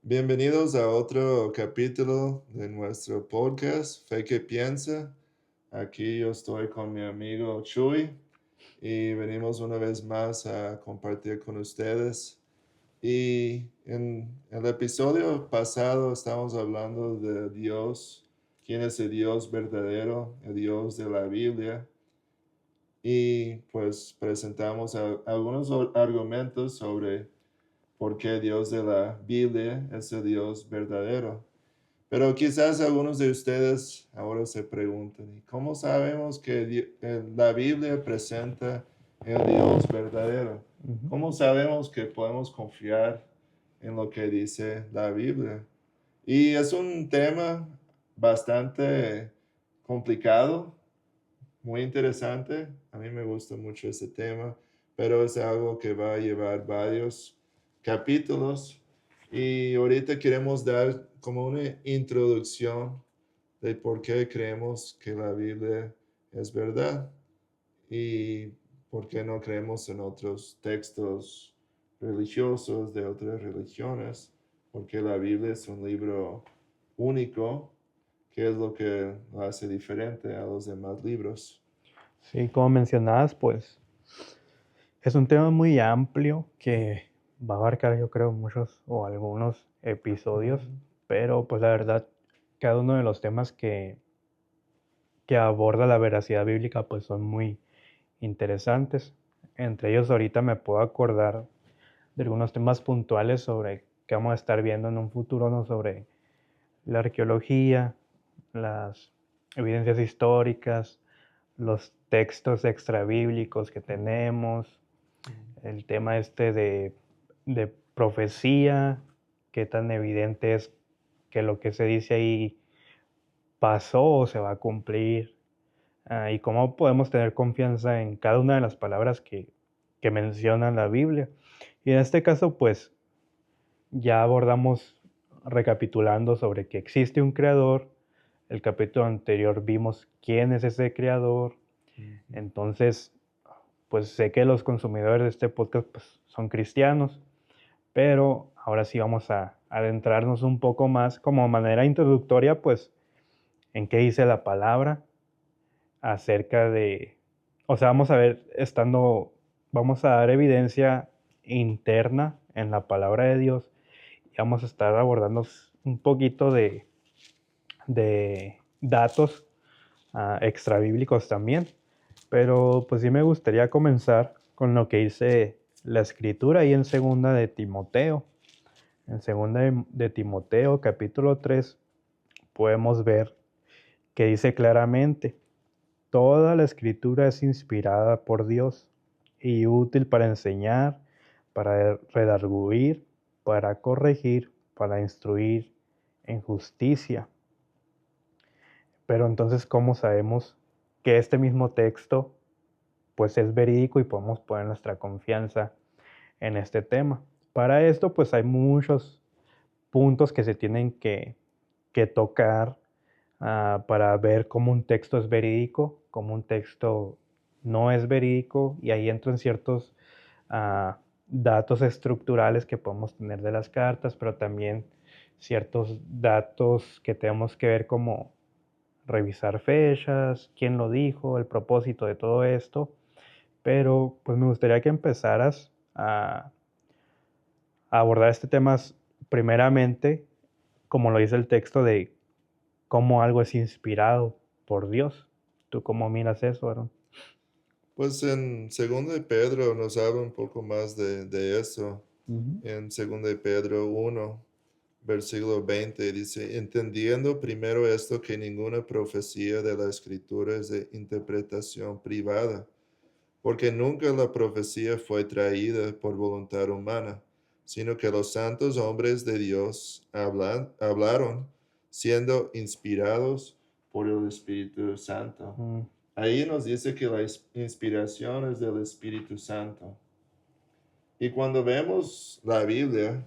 Bienvenidos a otro capítulo de nuestro podcast, Fe que Piensa. Aquí yo estoy con mi amigo Chuy y venimos una vez más a compartir con ustedes. Y en el episodio pasado estamos hablando de Dios, quién es el Dios verdadero, el Dios de la Biblia. Y pues presentamos algunos argumentos sobre por qué Dios de la Biblia es el Dios verdadero. Pero quizás algunos de ustedes ahora se preguntan, ¿y cómo sabemos que la Biblia presenta el Dios verdadero? Ujú. ¿Cómo sabemos que podemos confiar en lo que dice la Biblia? Y es un tema bastante complicado, muy interesante. A mí me gusta mucho ese tema, pero es algo que va a llevar varios capítulos. Y ahorita queremos dar como una introducción de por qué creemos que la Biblia es verdad y por qué no creemos en otros textos religiosos de otras religiones, porque la Biblia es un libro único, que es lo que lo hace diferente a los demás libros. Sí, como mencionabas, pues es un tema muy amplio que va a abarcar, yo creo, muchos o algunos episodios, Ujú. pero pues la verdad, cada uno de los temas que aborda la veracidad bíblica, pues son muy interesantes. Entre ellos, ahorita me puedo acordar de algunos temas puntuales sobre que vamos a estar viendo en un futuro, ¿no? Sobre la arqueología, las evidencias históricas, los textos extrabíblicos que tenemos, el tema este de profecía, qué tan evidente es que lo que se dice ahí pasó o se va a cumplir, y cómo podemos tener confianza en cada una de las palabras que menciona la Biblia. Y en este caso, pues ya abordamos recapitulando sobre que existe un creador. El capítulo anterior vimos quién es ese creador. Ujú. Entonces, pues sé que los consumidores de este podcast pues, son cristianos, pero ahora sí vamos a adentrarnos un poco más como manera introductoria, pues, en qué dice la palabra acerca de, o sea, vamos a dar evidencia interna en la palabra de Dios y vamos a estar abordando un poquito de datos extrabíblicos también. Pero pues sí me gustaría comenzar con lo que dice la escritura ahí en segunda de Timoteo. En segunda de Timoteo, capítulo 3 podemos ver que dice claramente, toda la escritura es inspirada por Dios y útil para enseñar, para redarguir, para corregir, para instruir en justicia. Pero entonces, ¿cómo sabemos que este mismo texto pues es verídico y podemos poner nuestra confianza en este tema? Para esto, pues hay muchos puntos que se tienen que tocar para ver cómo un texto es verídico, cómo un texto no es verídico, y ahí entran ciertos datos estructurales que podemos tener de las cartas, pero también ciertos datos que tenemos que ver como revisar fechas, quién lo dijo, el propósito de todo esto. Pero pues me gustaría que empezaras a abordar este tema primeramente, como lo dice el texto, de cómo algo es inspirado por Dios. ¿Tú cómo miras eso, Aaron? Pues en 2 de Pedro nos habla un poco más de eso. Ujú. En 2 de Pedro 1, versículo 20 dice, entendiendo primero esto que ninguna profecía de la escritura es de interpretación privada, porque nunca la profecía fue traída por voluntad humana, sino que los santos hombres de Dios hablaron siendo inspirados por el Espíritu Santo. Mm, Ahí nos dice que la inspiración es del Espíritu Santo. Y cuando vemos la Biblia,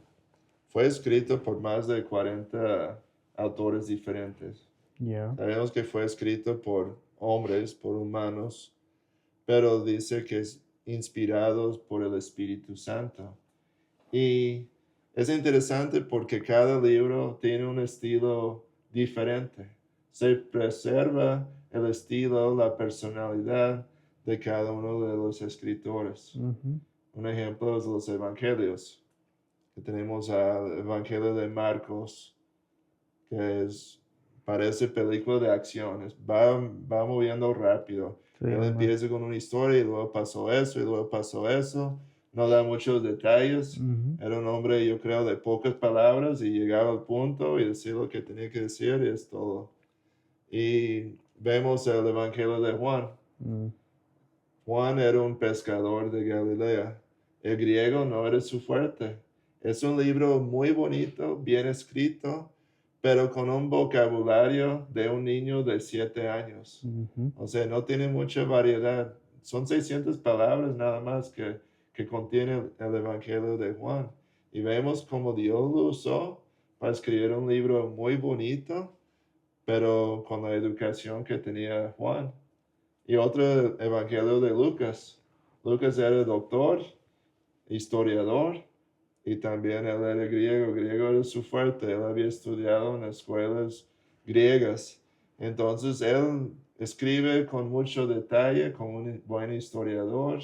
fue escrito por más de 40 autores diferentes. ya. Sabemos que fue escrito por hombres, por humanos, pero dice que es inspirados por el Espíritu Santo. Y Es interesante porque cada libro tiene un estilo diferente. Se preserva el estilo, la personalidad de cada uno de los escritores. Ujú. Un ejemplo es los evangelios, que tenemos al Evangelio de Marcos, que parece película de acciones, va moviendo rápido. Sí, Él empieza con una historia y luego pasó eso y luego pasó eso. No da muchos detalles. ujú, Era un hombre, yo creo, de pocas palabras y llegaba al punto y decía lo que tenía que decir y es todo. Y vemos el Evangelio de Juan. mm, Juan era un pescador de Galilea. El griego no era su fuerte. Es un libro muy bonito, bien escrito, pero con un vocabulario de un niño de 7 años. ujú. O sea, no tiene mucha variedad. Son 600 palabras nada más que contiene el Evangelio de Juan. Y vemos cómo Dios lo usó para escribir un libro muy bonito, pero con la educación que tenía Juan. Y otro evangelio de Lucas. Lucas era doctor, historiador, y también él era griego. Griego era su fuerte. Él había estudiado en escuelas griegas. Entonces él escribe con mucho detalle, como un buen historiador,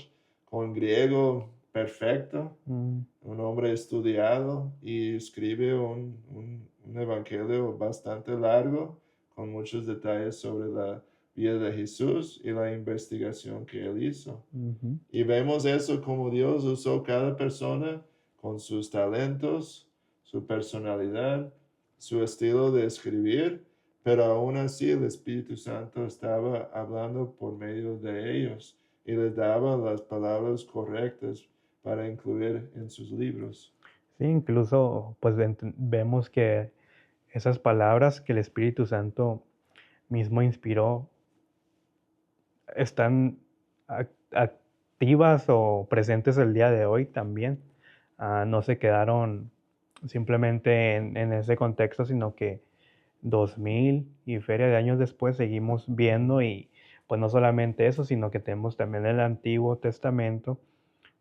con griego perfecto, Mm, un hombre estudiado, y escribe un evangelio bastante largo, con muchos detalles sobre la vida de Jesús y la investigación que él hizo. ujú. Y vemos eso como Dios usó cada persona con sus talentos, su personalidad, su estilo de escribir, pero aún así el Espíritu Santo estaba hablando por medio de ellos y les daba las palabras correctas para incluir en sus libros. Sí, incluso pues vemos que esas palabras que el Espíritu Santo mismo inspiró están activas o presentes el día de hoy también. No se quedaron simplemente en ese contexto, sino que 2000 y feria de años después seguimos viendo y pues no solamente eso, sino que tenemos también el Antiguo Testamento,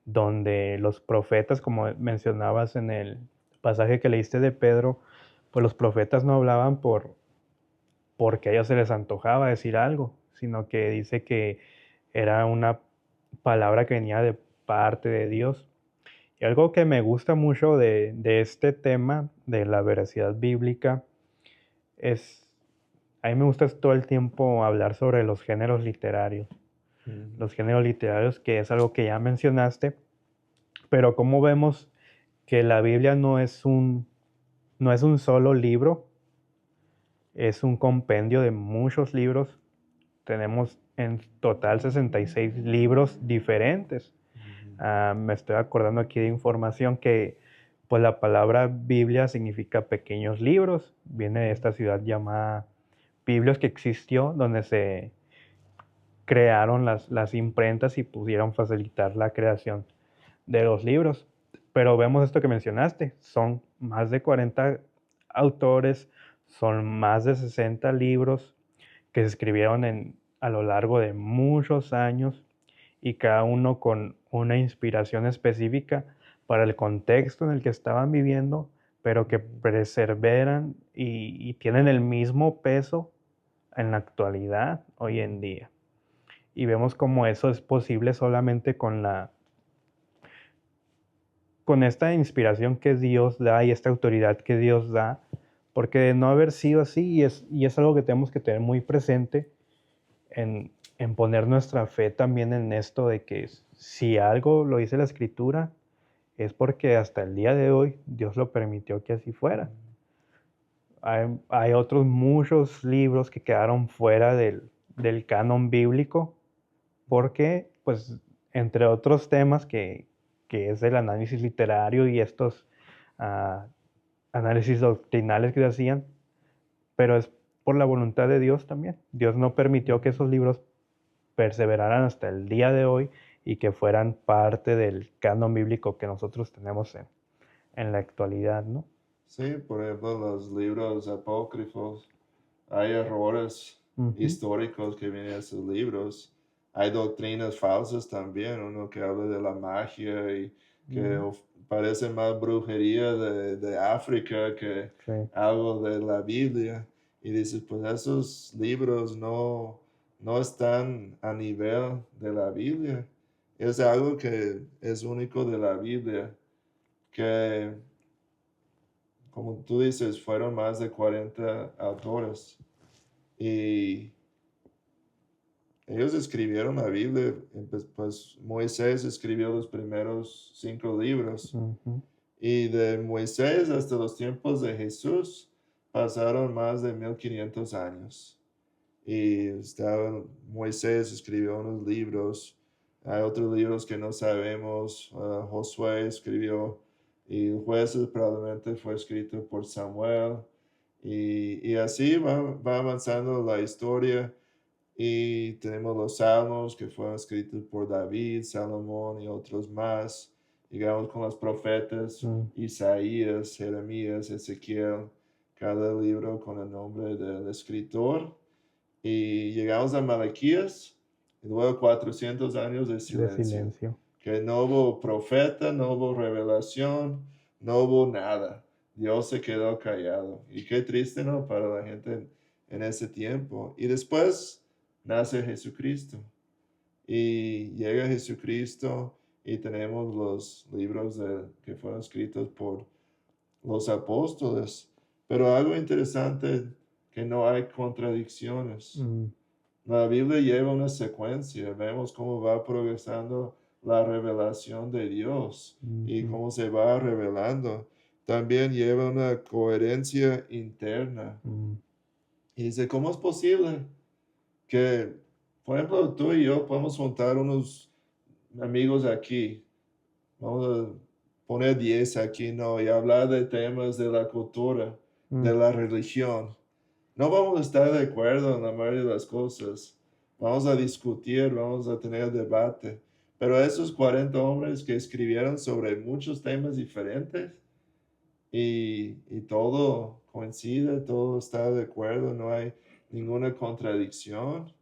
donde los profetas, como mencionabas en el pasaje que leíste de Pedro, pues los profetas no hablaban porque a ellos se les antojaba decir algo, sino que dice que era una palabra que venía de parte de Dios. Y algo que me gusta mucho de este tema, de la veracidad bíblica, es, a mí me gusta todo el tiempo hablar sobre los géneros literarios. Ujú. Los géneros literarios, que es algo que ya mencionaste, pero como vemos que la Biblia no es un solo libro, es un compendio de muchos libros. Tenemos en total 66 libros diferentes. Ujú. Me estoy acordando aquí de información que pues la palabra Biblia significa pequeños libros. Viene de esta ciudad llamada Biblios, que existió, donde se crearon las imprentas y pudieron facilitar la creación de los libros. Pero vemos esto que mencionaste, son más de 40 autores, son más de 60 libros que se escribieron a lo largo de muchos años y cada uno con una inspiración específica para el contexto en el que estaban viviendo, pero que perseveran y tienen el mismo peso en la actualidad, hoy en día. Y vemos cómo eso es posible solamente con esta inspiración que Dios da y esta autoridad que Dios da, porque de no haber sido así, y es algo que tenemos que tener muy presente en poner nuestra fe también en esto de que si algo lo dice la Escritura, es porque hasta el día de hoy Dios lo permitió que así fuera. Hay otros muchos libros que quedaron fuera del canon bíblico, porque, pues, entre otros temas que es el análisis literario y estos ah, análisis doctrinales que se hacían, pero es por la voluntad de Dios también. Dios no permitió que esos libros perseveraran hasta el día de hoy y que fueran parte del canon bíblico que nosotros tenemos en la actualidad, ¿no? Sí, por ejemplo, los libros apócrifos, hay errores Ujú, históricos que vienen en esos libros. Hay doctrinas falsas también, uno que habla de la magia y que parece más brujería de África que Sí. algo de la Biblia. Y dices, pues esos libros no están a nivel de la Biblia. Es algo que es único de la Biblia, que, como tú dices, fueron más de 40 autores. Y ellos escribieron la Biblia, pues Moisés escribió los primeros 5 libros. Ujú. Y de Moisés hasta los tiempos de Jesús pasaron más de 1500 años. Y Moisés escribió unos libros, hay otros libros que no sabemos, Josué escribió, y Jueces probablemente fue escrito por Samuel, y así va avanzando la historia, y tenemos los salmos que fueron escritos por David, Salomón y otros más. Llegamos con los profetas, Isaías, Jeremías, Ezequiel, cada libro con el nombre del escritor. Y llegamos a Malaquías, y luego 400 años de De silencio. silencio. Que no hubo profeta, no hubo revelación, no hubo nada. Dios se quedó callado. Y qué triste, ¿no? Para la gente en ese tiempo. Y después nace Jesucristo. Y llega Jesucristo y tenemos los libros que fueron escritos por los apóstoles. Pero algo interesante, que no hay contradicciones. Mm, La Biblia lleva una secuencia, vemos cómo va progresando la revelación de Dios y ujú, cómo se va revelando. También lleva una coherencia interna. mm, Y dice, ¿cómo es posible que, por ejemplo, tú y yo podemos juntar unos amigos aquí? Vamos a poner 10 aquí, ¿no? Y hablar de temas de la cultura, de mm. la religión. No vamos a estar de acuerdo en la mayoría de las cosas. Vamos a discutir, vamos a tener debate. Pero esos 40 hombres que escribieron sobre muchos temas diferentes y todo coincide, todo está de acuerdo, no hay ninguna contradicción.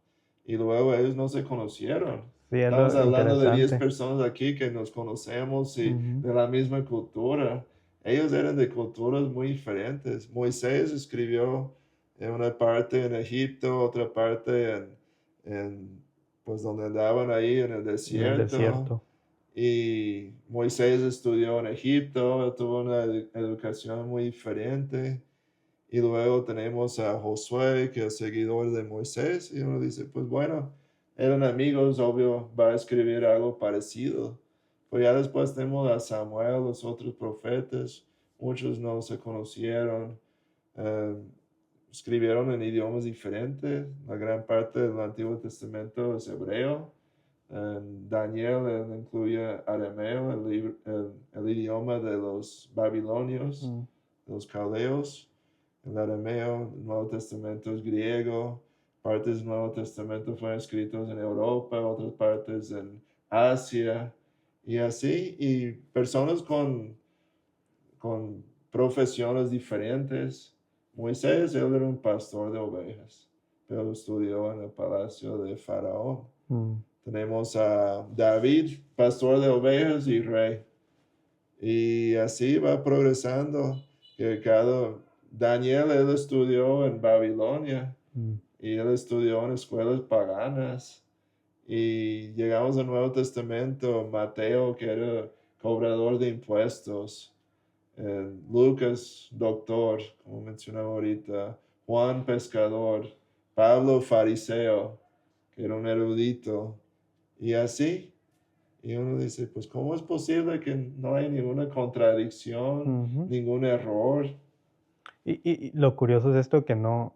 Y luego ellos no se conocieron. Sí, es Estamos lo hablando de 10 interesante. personas aquí que nos conocemos y Ujú, de la misma cultura. Ellos eran de culturas muy diferentes. Moisés escribió en una parte en Egipto, otra parte pues donde andaban ahí en el en el desierto. desierto. Y Moisés estudió en Egipto, tuvo una educación muy diferente. Y luego tenemos a Josué, que es seguidor de Moisés, y uno dice, pues bueno, eran amigos, obvio, va a escribir algo parecido. Pues ya después tenemos a Samuel, los otros profetas, muchos no se conocieron, eh, escribieron en idiomas diferentes, la gran parte del Antiguo Testamento es hebreo. En Daniel él incluye arameo, el idioma de los babilonios, Mm, de los caldeos. El arameo, el Nuevo Testamento es griego, partes del Nuevo Testamento fueron escritos en Europa, otras partes en Asia, y así, y personas con profesiones diferentes. Moisés, él era un pastor de ovejas, pero estudió en el palacio de Faraón. mm, Tenemos a David, pastor de ovejas y rey. Y así va progresando, que Daniel, él estudió en Babilonia mm. y él estudió en escuelas paganas. Y llegamos al Nuevo Testamento, Mateo, que era cobrador de impuestos, Lucas, doctor, como mencionaba ahorita, Juan, pescador, Pablo, fariseo, que era un erudito, y así. Y uno dice, pues, ¿cómo es posible que no hay ninguna contradicción, Ujú. ningún error? Y lo curioso es esto que no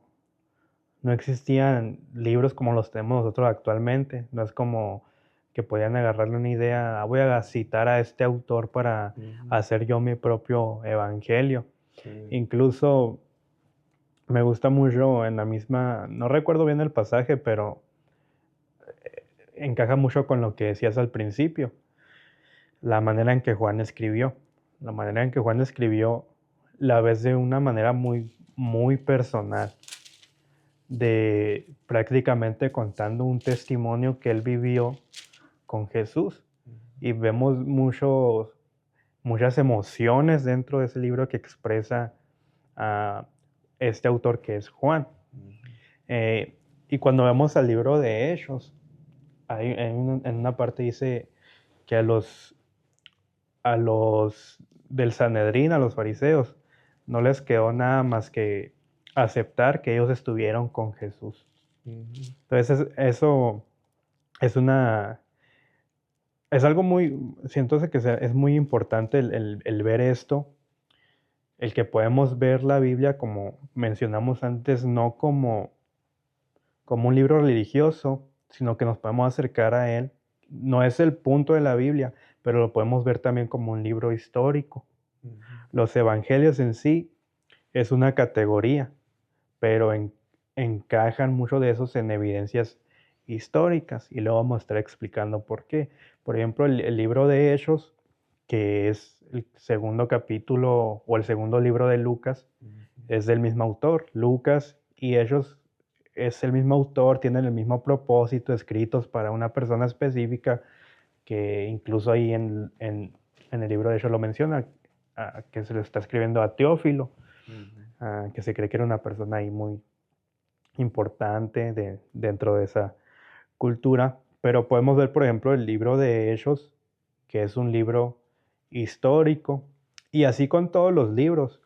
existían libros como los tenemos nosotros actualmente. No es como que podían agarrarle una idea, voy a citar a este autor para Ujú, hacer yo mi propio evangelio. sí, Incluso me gusta mucho en la misma, no recuerdo bien el pasaje, pero encaja mucho con lo que decías al principio, la manera en que Juan escribió. La manera en que Juan escribió la ves de una manera muy, muy personal, de prácticamente contando un testimonio que él vivió con Jesús. ujú, Y vemos muchos, muchas emociones dentro de ese libro que expresa a este autor que es Juan. Eh, y cuando vemos al libro de Hechos, en una parte dice que a los del Sanedrín, a los fariseos, no les quedó nada más que aceptar que ellos estuvieron con Jesús. Entonces eso es es algo siento que es muy importante el ver esto, el que podemos ver la Biblia, como mencionamos antes, no como un libro religioso, sino que nos podemos acercar a él. No es el punto de la Biblia, pero lo podemos ver también como un libro histórico. Los evangelios en sí es una categoría, pero encajan mucho de esos en evidencias históricas, y luego vamos a estar explicando por qué. Por ejemplo, el libro de Hechos, que es el segundo capítulo o el segundo libro de Lucas, es del mismo autor. Lucas y Hechos es el mismo autor, tienen el mismo propósito, escritos para una persona específica, que incluso ahí en el libro de Hechos lo menciona, que se lo está escribiendo a Teófilo, que se cree que era una persona ahí muy importante dentro de esa cultura. Pero podemos ver, por ejemplo, el libro de Hechos, que es un libro histórico, y así con todos los libros.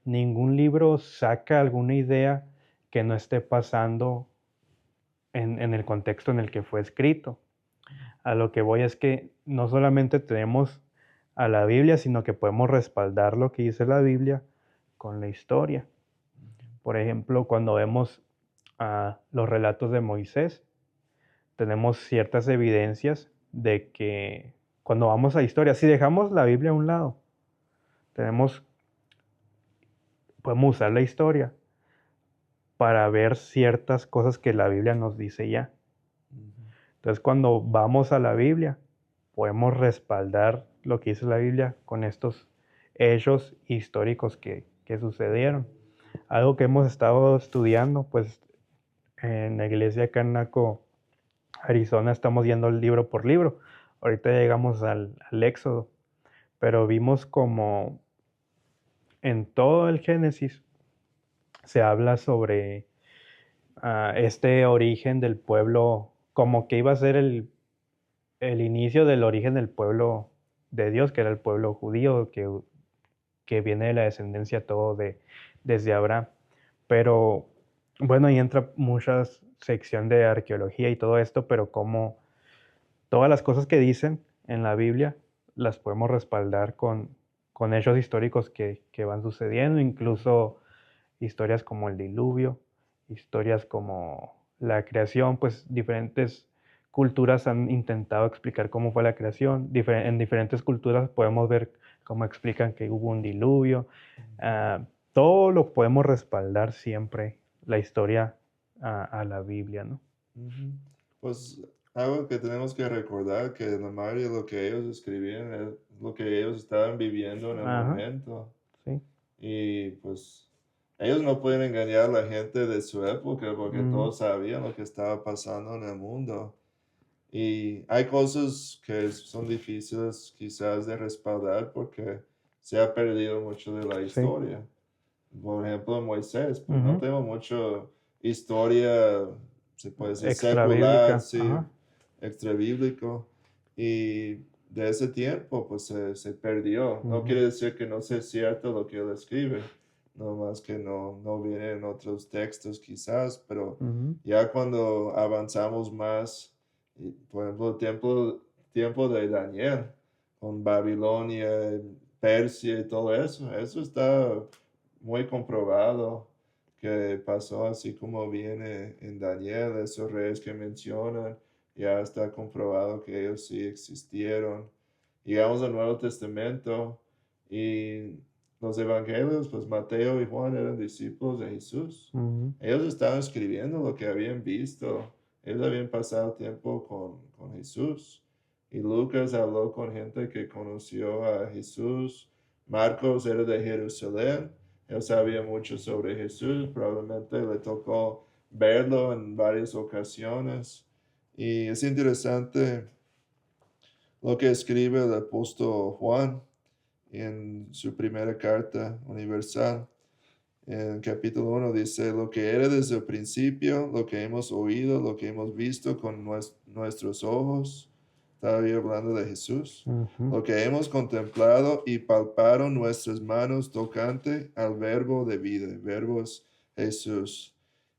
Ningún libro saca alguna idea que no esté pasando en el contexto en el que fue escrito. A lo que voy es que no solamente tenemos a la Biblia, sino que podemos respaldar lo que dice la Biblia con la historia. Por ejemplo, cuando vemos los relatos de Moisés, tenemos ciertas evidencias de que cuando vamos a historia, si dejamos la Biblia a un lado, podemos usar la historia para ver ciertas cosas que la Biblia nos dice ya. Entonces, cuando vamos a la Biblia, podemos respaldar lo que dice la Biblia con estos hechos históricos que sucedieron. Algo que hemos estado estudiando, pues en la iglesia acá en Naco, Arizona, estamos yendo libro por libro. Ahorita llegamos al Éxodo, pero vimos como en todo el Génesis se habla sobre este origen del pueblo, como que iba a ser el inicio del origen del pueblo de Dios, que era el pueblo judío, que viene de la descendencia todo desde Abraham. Pero bueno, ahí entra mucha sección de arqueología y todo esto, pero como todas las cosas que dicen en la Biblia las podemos respaldar con hechos históricos que van sucediendo, incluso historias como el diluvio, historias como la creación, pues diferentes culturas han intentado explicar cómo fue la creación. En diferentes culturas podemos ver cómo explican que hubo un diluvio. Todo lo podemos respaldar siempre, la historia a la Biblia, ¿no? Pues algo que tenemos que recordar que la mayoría de lo que ellos escribían es lo que ellos estaban viviendo en el Ajá, momento. sí. Y pues ellos no pueden engañar a la gente de su época porque Ujú, todos sabían lo que estaba pasando en el mundo. Y hay cosas que son difíciles quizás de respaldar porque se ha perdido mucho de la sí. historia. Por ejemplo, Moisés, pues no Ujú. tengo mucha historia, se puede decir, Extra secular, bíblica. sí, Ajá. extra bíblico. Y de ese tiempo, pues se perdió. No Ujú, quiere decir que no sea cierto lo que él escribe, no más que no viene en otros textos quizás, pero ujú. ya cuando avanzamos más, por ejemplo, tiempo de Daniel, con Babilonia, Persia y todo eso está muy comprobado que pasó así como viene en Daniel, esos reyes que mencionan, ya está comprobado que ellos sí existieron. Llegamos al Nuevo Testamento y los evangelios, pues Mateo y Juan eran discípulos de Jesús. Ujú, Ellos estaban escribiendo lo que habían visto. Ellos habían pasado tiempo con Jesús. Y Lucas habló con gente que conoció a Jesús. Marcos era de Jerusalén. Él sabía mucho sobre Jesús. Probablemente le tocó verlo en varias ocasiones. Y es interesante lo que escribe el apóstol Juan. en su primera carta universal. En capítulo 1 dice, lo que era desde el principio, lo que hemos oído, lo que hemos visto con nuestros ojos, estaba ahí hablando de Jesús, Ujú. lo que hemos contemplado y palparon nuestras manos tocante al verbo de vida, el verbo es Jesús.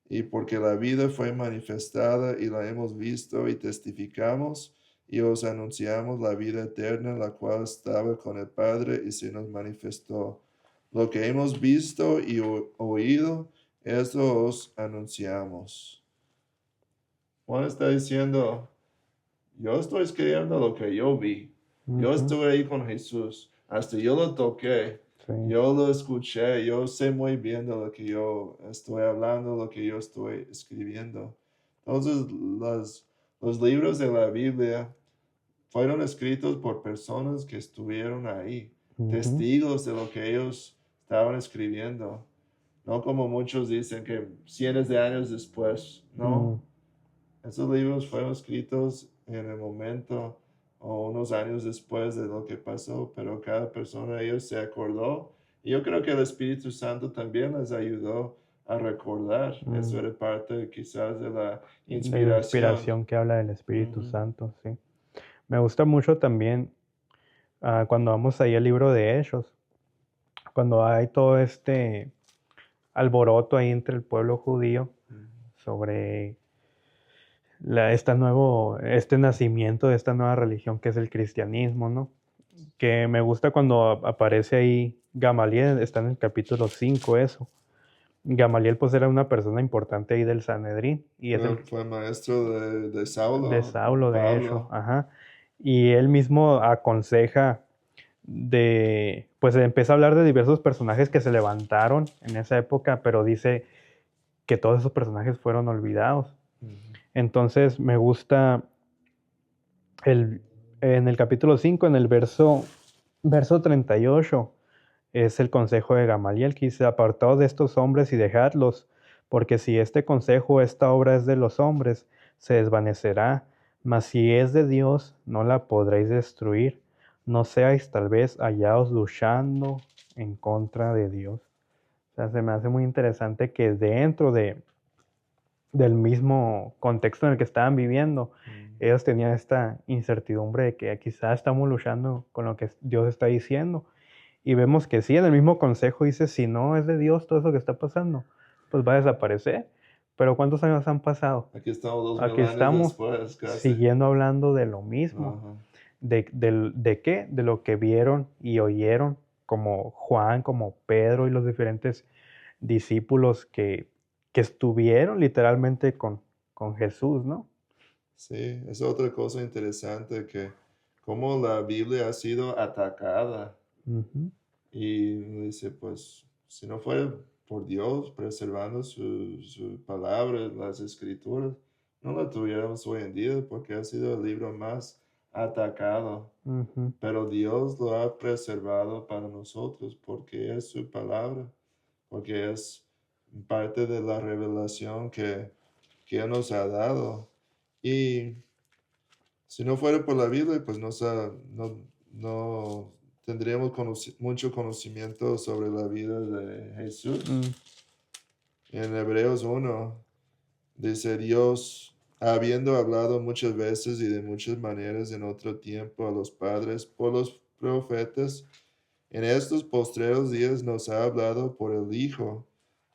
Y porque la vida fue manifestada y la hemos visto y testificamos y os anunciamos la vida eterna, la cual estaba con el Padre y se nos manifestó. Lo que hemos visto y oído, esto os anunciamos. Juan está diciendo, yo estoy escribiendo lo que yo vi. Yo Ujú. estuve ahí con Jesús. Hasta yo lo toqué. Sí. Yo lo escuché. Yo sé muy bien de lo que yo estoy hablando, lo que yo estoy escribiendo. Entonces, los libros de la Biblia fueron escritos por personas que estuvieron ahí, Ujú. testigos de lo que ellos estaban escribiendo. No como muchos dicen que cientos de años después. No, esos libros fueron escritos en el momento o unos años después de lo que pasó, pero cada persona de ellos se acordó. Y yo creo que el Espíritu Santo también les ayudó a recordar. Eso Mm. era parte quizás de la De la inspiración. inspiración que habla del Espíritu Ujú. Santo, sí. Me gusta mucho también cuando vamos ahí al libro de Hechos, cuando hay todo este alboroto ahí entre el pueblo judío Ujú. sobre este nacimiento de esta nueva religión que es el cristianismo, ¿no? Que me gusta cuando aparece ahí Gamaliel, está en el capítulo 5 eso. Gamaliel pues era una persona importante ahí del Sanedrín y es el Fue maestro de de Saulo, Saulo, de hecho, Pablo. ajá. Y él mismo aconseja pues empieza a hablar de diversos personajes que se levantaron en esa época, pero dice que todos esos personajes fueron olvidados. Ujú. Entonces me gusta el, en el capítulo 5, en el verso 38, es el consejo de Gamaliel, que dice, apartaos de estos hombres y dejadlos, porque si este consejo, esta obra es de los hombres, se desvanecerá, mas si es de Dios, no la podréis destruir. No seáis tal vez hallados luchando en contra de Dios. O sea, se me hace muy interesante que dentro del mismo contexto en el que estaban viviendo, ellos tenían esta incertidumbre de que quizás estamos luchando con lo que Dios está diciendo. Y vemos que sí, en el mismo consejo dice, si no es de Dios todo eso que está pasando, pues va a desaparecer. Pero ¿cuántos años han pasado? Aquí estamos 2000 Aquí años estamos después, casi. siguiendo hablando de lo mismo. Ajá. ¿De qué? De lo que vieron y oyeron, como Juan, como Pedro y los diferentes discípulos que estuvieron literalmente con Jesús, ¿no? Sí, es otra cosa interesante que como la Biblia ha sido atacada Ujú. y uno dice, pues, si no fuera por Dios preservando su palabra, las escrituras, no la tuviéramos hoy en día porque ha sido el libro más atacado. Ujú. Pero Dios lo ha preservado para nosotros porque es su palabra, porque es parte de la revelación que Él nos ha dado. Y si no fuera por la Biblia, pues no tendríamos mucho conocimiento sobre la vida de Jesús. Mm. En Hebreos 1 dice Dios, habiendo hablado muchas veces y de muchas maneras en otro tiempo a los padres por los profetas, en estos postreros días nos ha hablado por el Hijo,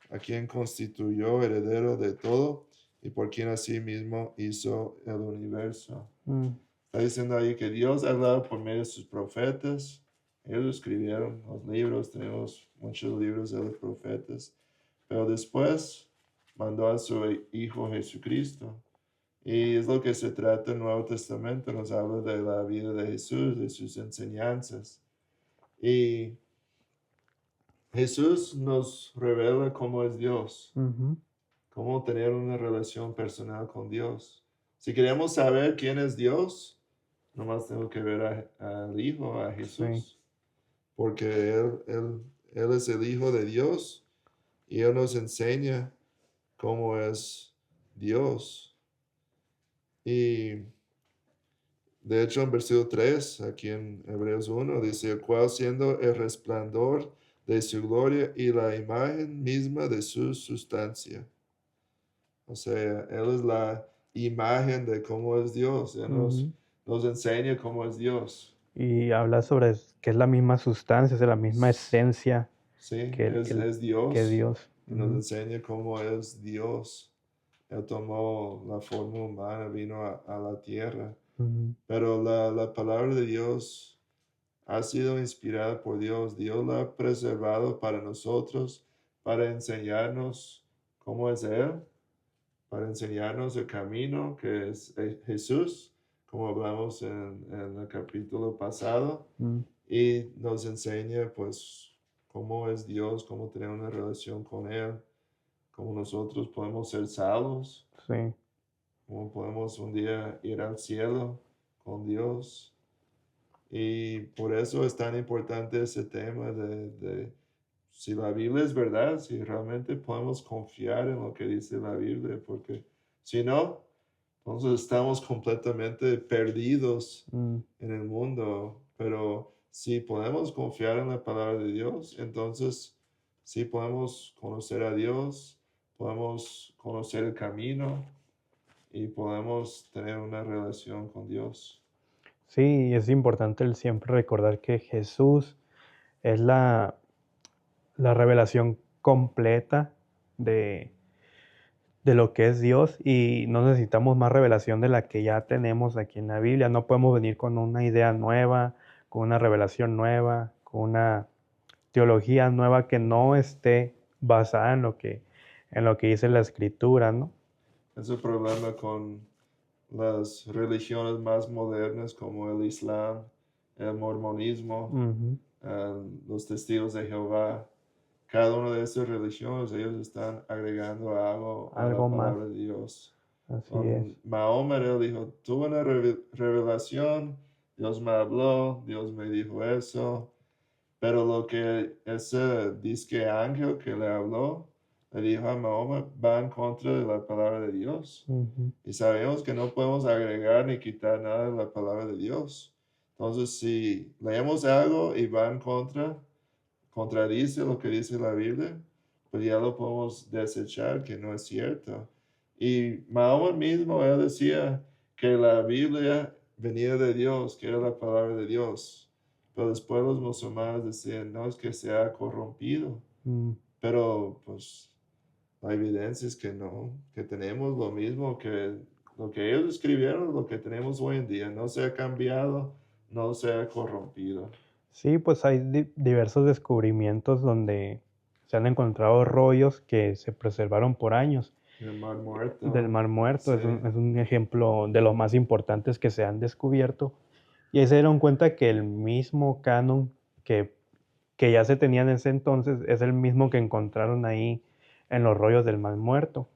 a quien constituyó heredero de todo y por quien asimismo hizo el universo. Mm. Está diciendo ahí que Dios ha hablado por medio de sus profetas. Ellos escribieron los libros, tenemos muchos libros de los profetas, pero después mandó a su Hijo Jesucristo. Y es lo que se trata el Nuevo Testamento, nos habla de la vida de Jesús, de sus enseñanzas. Y Jesús nos revela cómo es Dios, Ujú. cómo tener una relación personal con Dios. Si queremos saber quién es Dios, nomás tengo que ver al Hijo, a Sí. Jesús, porque él es el Hijo de Dios y Él nos enseña cómo es Dios. Y De hecho, en versículo 3, aquí en Hebreos 1, dice, el cual siendo el resplandor de su gloria y la imagen misma de su sustancia. O sea, Él es la imagen de cómo es Dios. Él Ujú. nos enseña cómo es Dios. Y habla sobre que es la misma sustancia, es la misma esencia Sí, que, es que Dios Dios. y nos Ujú. enseña cómo es Dios. Él tomó la forma humana, vino a la tierra. Ujú. Pero la palabra de Dios ha sido inspirada por Dios. Dios la ha preservado para nosotros, para enseñarnos cómo es Él, para enseñarnos el camino que es Jesús, como hablamos en el capítulo pasado, Mm, y nos enseña pues cómo es Dios, cómo tener una relación con Él, cómo nosotros podemos ser salvos, sí, cómo podemos un día ir al cielo con Dios. Y por eso es tan importante ese tema de si la Biblia es verdad, si realmente podemos confiar en lo que dice la Biblia, porque si no, entonces estamos completamente perdidos mm, en el mundo. Pero si podemos confiar en la palabra de Dios, entonces sí podemos conocer a Dios, podemos conocer el camino y podemos tener una relación con Dios. sí, es importante el siempre recordar que Jesús es la revelación completa de, de lo que es Dios y no necesitamos más revelación de la que ya tenemos aquí en la Biblia. No podemos venir con una idea nueva, con una revelación nueva, con una teología nueva que no esté basada en lo que dice la Escritura, ¿no? Es el problema con las religiones más modernas como el Islam, el mormonismo, Ujú. los testigos de Jehová. Cada una de estas religiones, ellos están agregando algo a la Algo más, palabra de Dios. así es. Con Mahoma, él dijo, tuve una revelación, Dios me habló, Dios me dijo eso, pero lo que ese disque ángel que le habló, le dijo a Mahoma, va en contra de la palabra de Dios. Ujú. Y sabemos que no podemos agregar ni quitar nada de la palabra de Dios. Entonces, si leemos algo y va en contra, contradice lo que dice la Biblia, pues ya lo podemos desechar, que no es cierto. Y Mahoma mismo, él decía que la Biblia venía de Dios, que era la palabra de Dios. Pero después los musulmanes decían, no, es que se ha corrompido. Mm. Pero pues la evidencia es que no, que tenemos lo mismo que lo que ellos escribieron, lo que tenemos hoy en día. No se ha cambiado, no se ha corrompido. Sí, pues hay diversos descubrimientos donde se han encontrado rollos que se preservaron por años. El Mar Del Muerto, Mar Muerto sí. es un ejemplo de los más importantes que se han descubierto. Y ahí se dieron cuenta que el mismo canon que, que ya se tenía en ese entonces es el mismo que encontraron ahí en los rollos del Mar Muerto.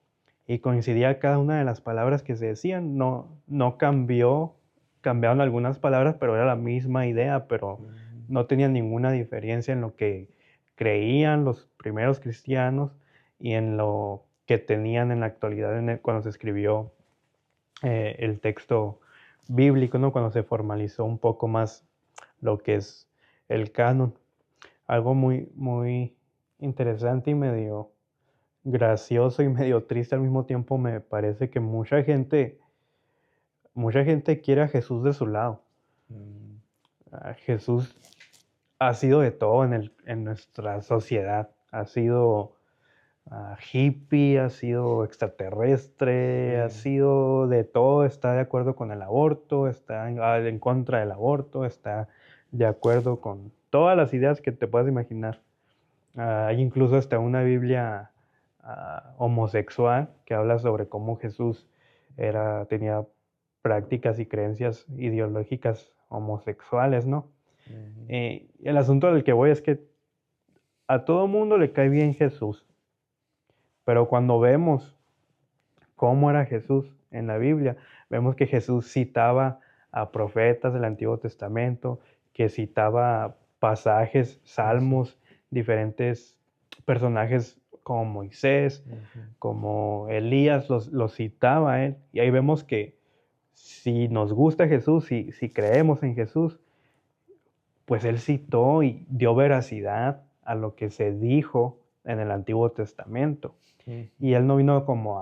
Y coincidía cada una de las palabras que se decían, no cambió, cambiaron algunas palabras, pero era la misma idea, pero Ujú. no tenía ninguna diferencia en lo que creían los primeros cristianos y en lo que tenían en la actualidad cuando se escribió el texto bíblico, ¿no? Cuando se formalizó un poco más lo que es el canon. Algo muy interesante y medio gracioso y medio triste al mismo tiempo me parece que mucha gente quiere a Jesús de su lado. Mm, Jesús ha sido de todo en nuestra sociedad. Ha sido hippie, ha sido extraterrestre, ha sí. sido de todo. Está de acuerdo con el aborto, está en contra del aborto, está de acuerdo con todas las ideas que te puedas imaginar. Hay incluso hasta una Biblia homosexual que habla sobre cómo Jesús tenía prácticas y creencias ideológicas homosexuales, ¿no? Ujú. El asunto del que voy es que a todo mundo le cae bien Jesús, pero cuando vemos cómo era Jesús en la Biblia, vemos que Jesús citaba a profetas del Antiguo Testamento, que citaba pasajes, Eso. salmos, diferentes personajes como Moisés, Ujú. como Elías, los citaba él. Y ahí vemos que si nos gusta Jesús, si creemos en Jesús, pues él citó y dio veracidad a lo que se dijo en el Antiguo Testamento. Y él no vino como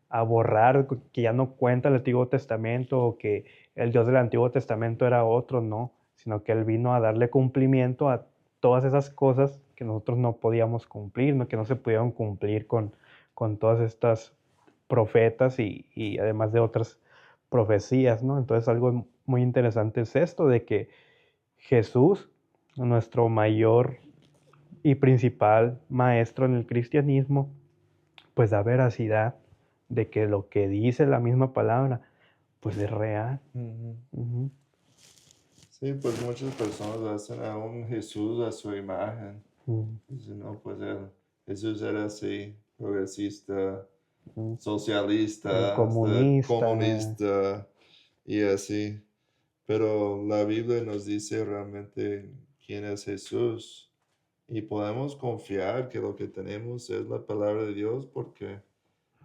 a borrar, que ya no cuenta el Antiguo Testamento o que el Dios del Antiguo Testamento era otro, no, sino que él vino a darle cumplimiento a todas esas cosas que nosotros no podíamos cumplir, ¿no? Que no se pudieron cumplir con todas estas profetas y además de otras profecías, ¿no? Entonces algo muy interesante es esto de que Jesús, nuestro mayor y principal maestro en el cristianismo, pues da veracidad de que lo que dice la misma palabra, pues es real. Ujú. Sí, pues muchas personas hacen a un Jesús a su imagen. Mm, Dicen, no, pues Jesús era así, progresista, mm. socialista, hasta Comunista. comunista y así. Pero la Biblia nos dice realmente quién es Jesús y podemos confiar que lo que tenemos es la palabra de Dios porque,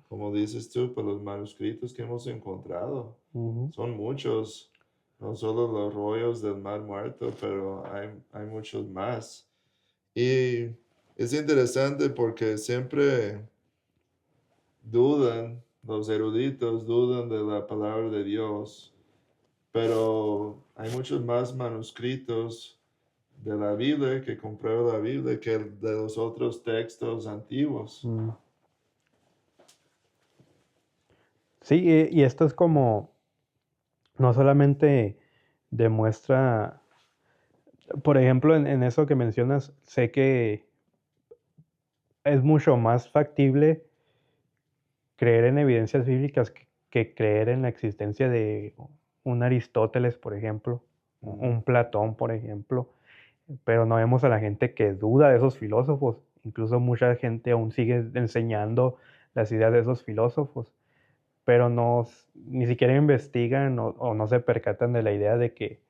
como dices tú, pues los manuscritos que hemos encontrado Ujú. son muchos, no solo los rollos del Mar Muerto, pero hay muchos más. Y es interesante porque siempre dudan, los eruditos dudan de la palabra de Dios, pero hay muchos más manuscritos de la Biblia que comprueba la Biblia que de los otros textos antiguos. Mm. Sí, y esto es como, no solamente demuestra, por ejemplo, en eso que mencionas, sé que es mucho más factible creer en evidencias bíblicas que creer en la existencia de un Aristóteles, por ejemplo, un Platón, por ejemplo, pero no vemos a la gente que duda de esos filósofos. Incluso mucha gente aún sigue enseñando las ideas de esos filósofos, pero ni siquiera investigan o no se percatan de la idea de que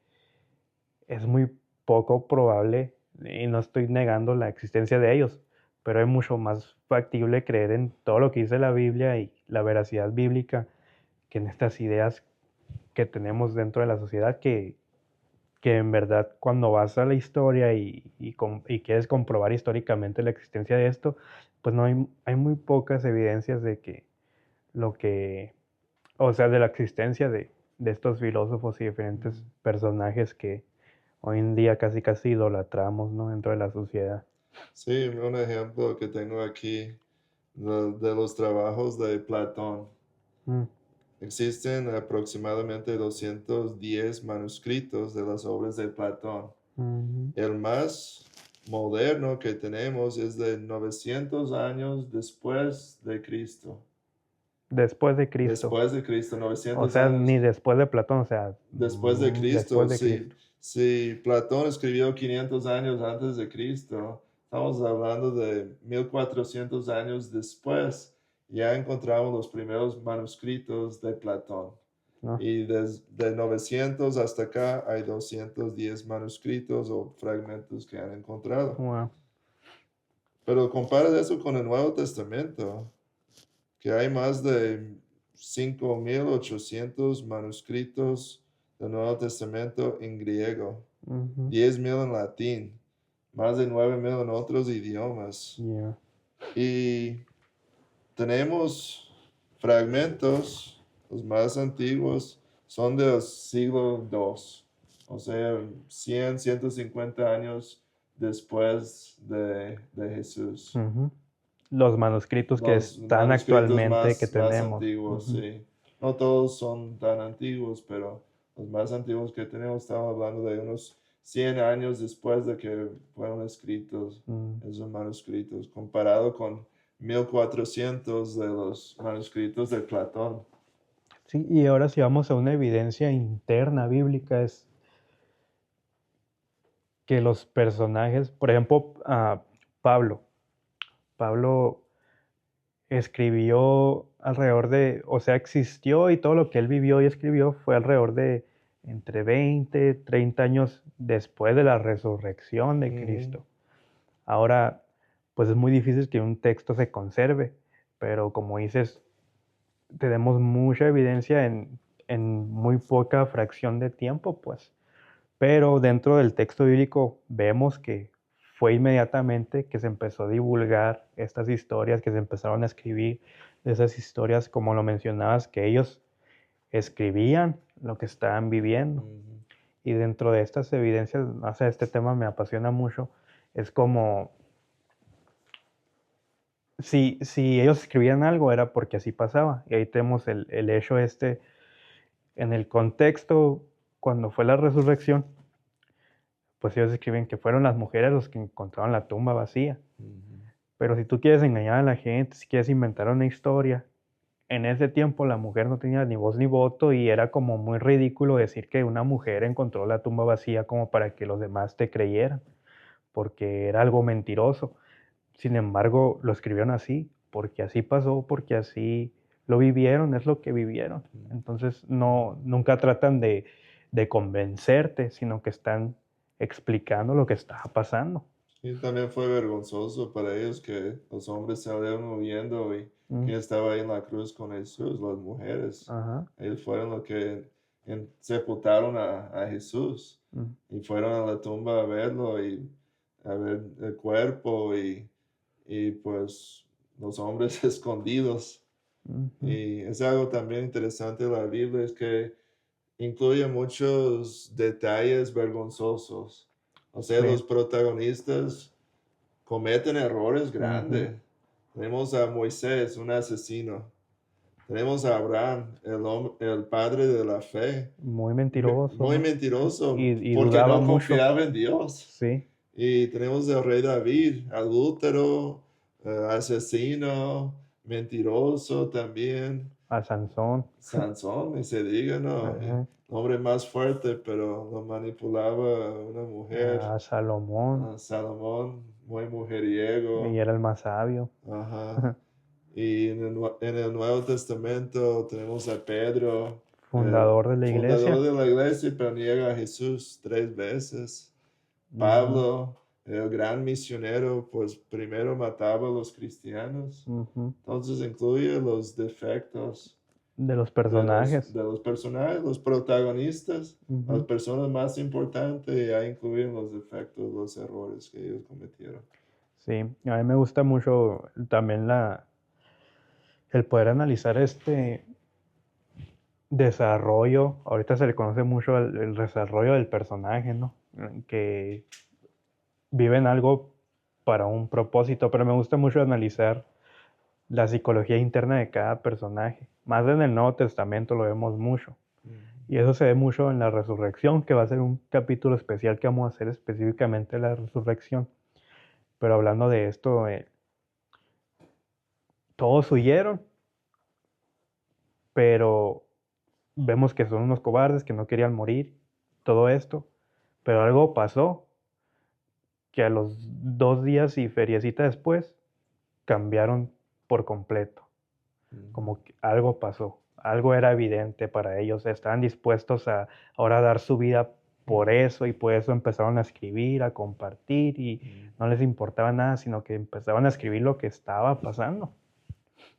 es muy poco probable, y no estoy negando la existencia de ellos, pero es mucho más factible creer en todo lo que dice la Biblia y la veracidad bíblica que en estas ideas que tenemos dentro de la sociedad que en verdad cuando vas a la historia y quieres comprobar históricamente la existencia de esto, pues no hay muy pocas evidencias de que lo que, o sea, de la existencia de estos filósofos y diferentes personajes que hoy en día casi casi idolatramos, ¿no? Dentro de la sociedad. Sí, un ejemplo que tengo aquí de los trabajos de Platón. Mm, Existen aproximadamente 210 manuscritos de las obras de Platón. ujú. El más moderno que tenemos es de 900 años después de Cristo. Después de Cristo. Después de Cristo, O 900 sea, ni años después de Platón, o sea, después de después Cristo. de Cristo. Si Platón escribió 500 años antes de Cristo, estamos hablando de 1400 años después. Ya encontramos los primeros manuscritos de Platón. ¿No? Y desde 900 hasta acá hay 210 manuscritos o fragmentos que han encontrado. Wow. Pero compara eso con el Nuevo Testamento, que hay más de 5.800 manuscritos del Nuevo Testamento en griego, Ujú. 10.000 en latín, más de 9.000 en otros idiomas. Yeah. Y tenemos fragmentos, los más antiguos, son del siglo II, o sea, 100, 150 años después de Jesús. Ujú. Los manuscritos que Los están manuscritos actualmente que más tenemos. antiguos, Ujú. sí. No todos son tan antiguos, pero los más antiguos que tenemos, estamos hablando de unos 100 años después de que fueron escritos Mm. esos manuscritos, comparado con 1400 de los manuscritos de Platón. Sí, y ahora si vamos a una evidencia interna bíblica es que los personajes, por ejemplo, Pablo. Pablo escribió alrededor de, o sea, existió y todo lo que él vivió y escribió fue alrededor de entre 20, 30 años después de la resurrección de Ujú. Cristo. Ahora, pues es muy difícil que un texto se conserve, pero como dices, tenemos mucha evidencia en muy poca fracción de tiempo, pues. Pero dentro del texto bíblico vemos que fue inmediatamente que se empezó a divulgar estas historias, que se empezaron a escribir esas historias, como lo mencionabas, que ellos escribían lo que estaban viviendo. Ujú. Y dentro de estas evidencias, o sea, este tema me apasiona mucho, es como si ellos escribían algo era porque así pasaba. Y ahí tenemos el hecho este, en el contexto, cuando fue la resurrección, pues ellos escriben que fueron las mujeres los que encontraron la tumba vacía. Ujú. Pero si tú quieres engañar a la gente, si quieres inventar una historia, en ese tiempo la mujer no tenía ni voz ni voto y era como muy ridículo decir que una mujer encontró la tumba vacía como para que los demás te creyeran, porque era algo mentiroso. Sin embargo, lo escribieron así, porque así pasó, porque así lo vivieron, es lo que vivieron. Mm. Entonces, no, nunca tratan de convencerte, sino que están explicando lo que estaba pasando. Y también fue vergonzoso para ellos que los hombres salieron huyendo y Mm, que estaba ahí en la cruz con Jesús, las mujeres. ajá, Ellos fueron los que sepultaron a Jesús mm, y fueron a la tumba a verlo y a ver el cuerpo y pues los hombres escondidos. ujú. Y es algo también interesante de la Biblia, es que incluye muchos detalles vergonzosos. O sea, Sí, los protagonistas cometen errores ujú. grandes. Tenemos a Moisés, un asesino. Tenemos a Abraham, el padre de la fe. Muy mentiroso, Muy ¿no? mentiroso Y porque dudaba no mucho. confiaba en Dios. Sí, Y tenemos al rey David, adúltero, asesino, mentiroso también. a Sansón, Sansón, ni se diga, ¿no? El ajá, hombre más fuerte, pero lo manipulaba una mujer. a Salomón, Salomón, muy y mujeriego. era el más sabio, Ajá. Y en el Nuevo Testamento tenemos a Pedro, el fundador de la fundador iglesia. de la iglesia, pero niega a Jesús 3 veces. Ujú, Pablo, el gran misionero, pues primero mataba a los cristianos. ujú. Entonces incluye los defectos De los de personajes. de los personajes, los protagonistas, las Ujú. personas más importantes, y ahí incluyen los defectos, los errores que ellos cometieron. Sí, a mí me gusta mucho también el poder analizar este desarrollo. Ahorita se le conoce mucho el desarrollo del personaje, ¿no? Que viven algo para un propósito, pero me gusta mucho analizar la psicología interna de cada personaje. Más en el Nuevo Testamento lo vemos mucho. Ujú. Y eso se ve mucho en la resurrección, que va a ser un capítulo especial que vamos a hacer específicamente de la resurrección. Pero hablando de esto, todos huyeron, pero vemos que son unos cobardes que no querían morir, todo esto. Pero algo pasó, que a los 2 días y feriecita después cambiaron por completo. Ujú. Como que algo pasó, algo era evidente para ellos, estaban dispuestos a ahora dar su vida por eso y por eso empezaron a escribir, a compartir y Ujú. no les importaba nada, sino que empezaban a escribir lo que estaba pasando.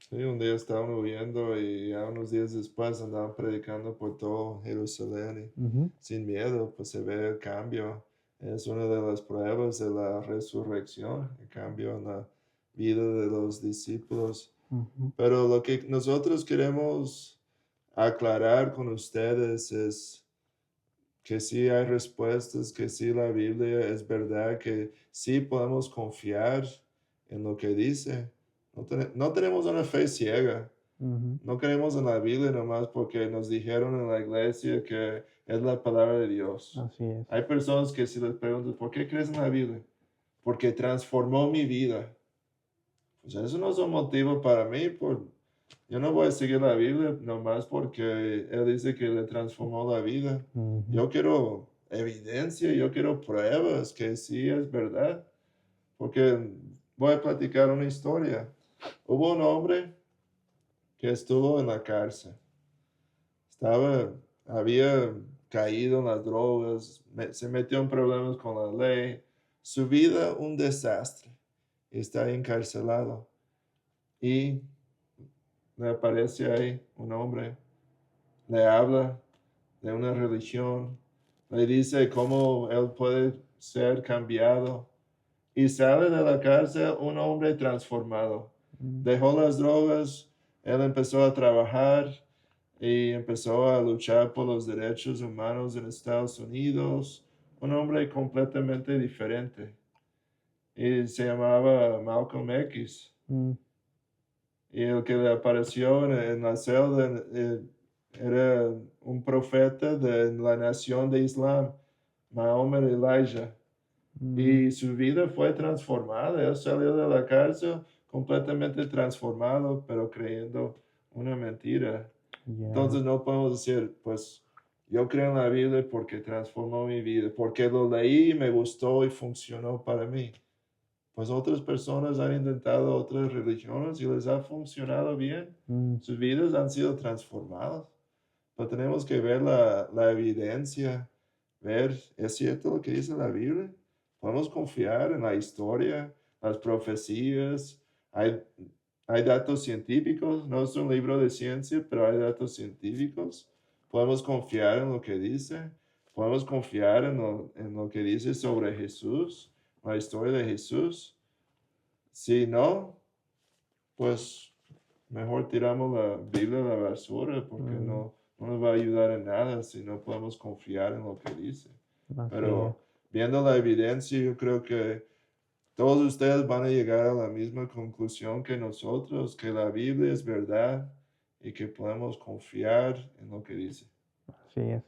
Sí, un día estaban huyendo y ya unos días después andaban predicando por todo Jerusalén y Ujú, sin miedo, pues se ve el cambio. Es una de las pruebas de la resurrección, el cambio en la vida de los discípulos. ujú, Pero lo que nosotros queremos aclarar con ustedes es que sí hay respuestas, que sí la Biblia es verdad, que sí podemos confiar en lo que dice. No tenemos una fe ciega. ujú, No creemos en la Biblia nomás porque nos dijeron en la iglesia que es la palabra de Dios. así es. Hay personas que si les preguntas, ¿por qué crees en la Biblia? Porque transformó mi vida. Pues eso no es un motivo para mí. Yo no voy a seguir la Biblia nomás porque Él dice que le transformó la vida. Ujú, Yo quiero evidencia, yo quiero pruebas que sí es verdad. Porque voy a platicar una historia. Hubo un hombre que estuvo en la cárcel. Había caído en las drogas, se metió en problemas con la ley. Su vida un desastre. Está encarcelado. Y me aparece ahí un hombre le habla de una religión, le dice cómo él puede ser cambiado y sale de la cárcel un hombre transformado. Mm, Dejó las drogas, él empezó a trabajar y empezó a luchar por los derechos humanos en Estados Unidos. Un hombre completamente diferente. Y se llamaba Malcolm X. mm, Y el que le apareció en la celda era un profeta de la nación de Islam, Mahoma Elijah. mm, Y su vida fue transformada. Él salió de la cárcel completamente transformado, pero creyendo una mentira. ya, Entonces no podemos decir, pues yo creo en la Biblia porque transformó mi vida, porque lo leí y me gustó y funcionó para mí. Pues otras personas han intentado otras religiones y les ha funcionado bien. mm, Sus vidas han sido transformadas. Pero tenemos que ver la evidencia, ver, ¿es cierto lo que dice la Biblia? Podemos confiar en la historia, las profecías. Hay, hay datos científicos, no es un libro de ciencia, pero hay datos científicos. Podemos confiar en lo que dice. Podemos confiar en lo que dice sobre Jesús, la historia de Jesús. Si no, pues mejor tiramos la Biblia a la basura porque mm, no nos va a ayudar en nada si no podemos confiar en lo que dice. así es. Pero viendo la evidencia, yo creo que todos ustedes van a llegar a la misma conclusión que nosotros, que la Biblia es verdad y que podemos confiar en lo que dice. Así es.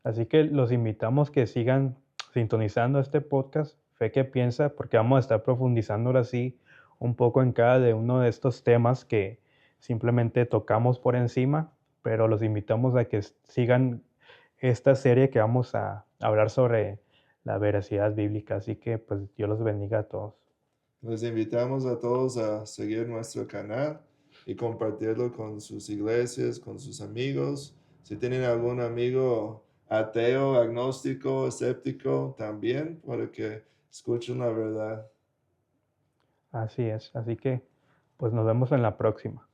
Así que los invitamos que sigan sintonizando este podcast, Fe que Piensa, porque vamos a estar profundizando ahora sí un poco en cada de uno de estos temas que simplemente tocamos por encima, pero los invitamos a que sigan esta serie que vamos a hablar sobre la veracidad bíblica. Así que pues Dios los bendiga a todos. Les invitamos a todos a seguir nuestro canal y compartirlo con sus iglesias, con sus amigos. Si tienen algún amigo ateo, agnóstico, escéptico, también para que escuchen la verdad. Así es. Así que pues nos vemos en la próxima.